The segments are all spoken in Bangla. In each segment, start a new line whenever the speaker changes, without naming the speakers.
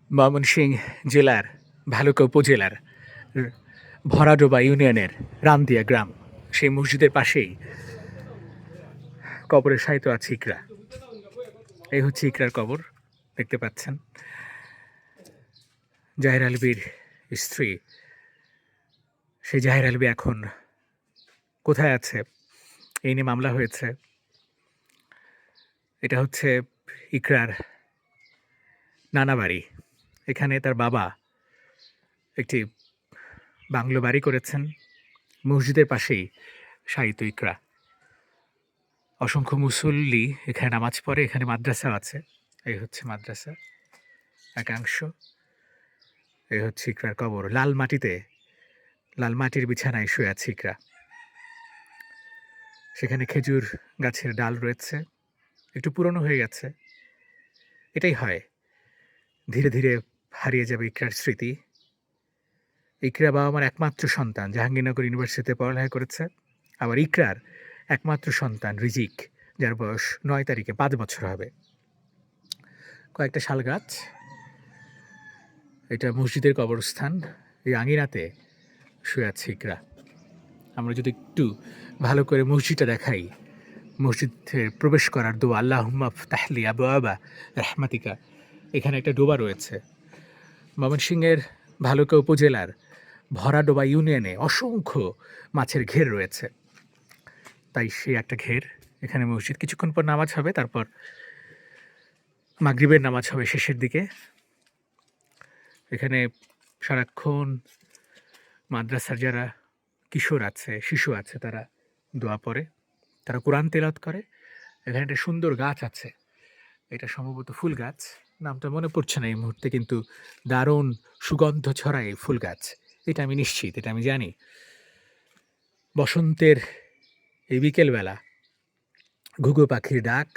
ময়মনসিংহ জেলার ভালুকা উপজেলার ভরাডোবা ইউনিয়নের রামদিয়া গ্রাম, সেই মসজিদের পাশেই কবরে শায়িত আছে ইকরা। এই হচ্ছে ইকরার কবর, দেখতে পাচ্ছেন। জাহের আলভীর স্ত্রী, সেই জাহের আলভী এখন কোথায় আছে এই নিয়ে মামলা হয়েছে। এটা হচ্ছে ইকরার নানা বাড়ি। এখানে তার বাবা একটি বাংলো বাড়ি করেছেন, মসজিদের পাশেই শায়িত ইকরা। অসংখ্য মুসল্লি এখানে নামাজ পড়ে, এখানে মাদ্রাসা আছে। এই হচ্ছে মাদ্রাসা একাংশ, এই হচ্ছে ইকরার কবর। লাল মাটিতে, লাল মাটির বিছানায় শুয়ে আছে ইকরা। সেখানে খেজুর গাছের ডাল রয়েছে, একটু পুরনো হয়ে গেছে। এটাই হয়, ধীরে ধীরে হারিয়ে যাবে ইকরার স্মৃতি। ইকরা বাবা মার একমাত্র সন্তান, জাহাঙ্গীরনগর ইউনিভার্সিটিতে পড়ালেখা করেছে। আবার ইকরার একমাত্র সন্তান রিজিক, যার বয়স ৯ তারিখে ৫ বছর হবে। কয়েকটা শাল গাছ, এটা মসজিদের কবরস্থান। এই আঙিনাতে শুয়ে আছে ইকরা। আমরা যদি একটু ভালো করে মসজিদটা দেখাই, মসজিদে প্রবেশ করার দোয়া আল্লাহুম্মা ফতাহলি আবওয়াবা রাহমাতিকা, এখানে একটা ডোবা রয়েছে। ময়মনসিংহের ভালুকা উপজেলার ভরাডোবা ইউনিয়নে অসংখ্য মাছের ঘের রয়েছে, তাই সেই একটা ঘের। এখানে মসজিদ, কিছুক্ষণ পর নামাজ হবে, তারপর মাগরিবের নামাজ হবে শেষের দিকে। এখানে সারাক্ষণ মাদ্রাসার যারা কিশোর আছে, শিশু আছে, তারা দোয়া পড়ে, তারা কোরআন তেলাওয়াত করে। এখানে একটা সুন্দর গাছ আছে, এটা সম্ভবত ফুল গাছ, নামটা মনে পড়ছে না এই মুহূর্তে, কিন্তু দারুণ সুগন্ধ ছড়ায় এই ফুল গাছ, এটা আমি নিশ্চিত, এটা আমি জানি। বসন্তের এই বিকেলবেলা ঘুঘু পাখির ডাক,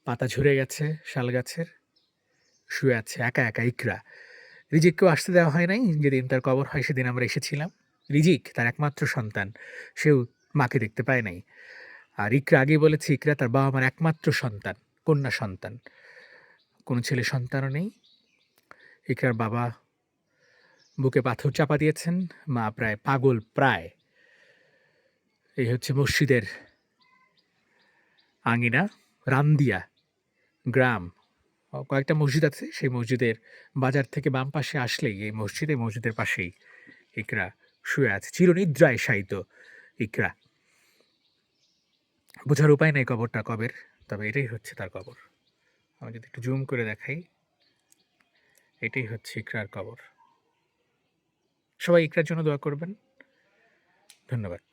পাতা ঝরে গেছে শাল গাছের, শুয়ে আছে একা একা ইকরা। রিজিককেও আসতে দেওয়া হয় নাই, যেদিন তার কবর হয় সেদিন আমরা এসেছিলাম। রিজিক তার একমাত্র সন্তান, সেও মাকে দেখতে পায় নাই। আর ইকরা আগেই বলেছে, ইকরা তার বাবা মার একমাত্র সন্তান, কন্যা সন্তান, কোনো ছেলে সন্তানও নেই। ইকরার বাবা বুকে পাথর চাপা দিয়েছেন, মা প্রায় পাগল প্রায়। এই হচ্ছে মসজিদের আঙিনা, রামদিয়া গ্রাম। কয়েকটা মসজিদ আছে, সেই মসজিদের বাজার থেকে বাম পাশে আসলেই এই মসজিদের পাশেই ইকরা শুয়ে আছে, চিরনিদ্রায় শায়িত ইকরা। বোঝার উপায় নেই কবরটা কবের, তবে এটাই হচ্ছে তার কবর। আমি যদি একটু জুম করে দেখাই, এটাই হচ্ছে ইকরার কবর। সবাই ইকরার জন্য দোয়া করবেন। ধন্যবাদ।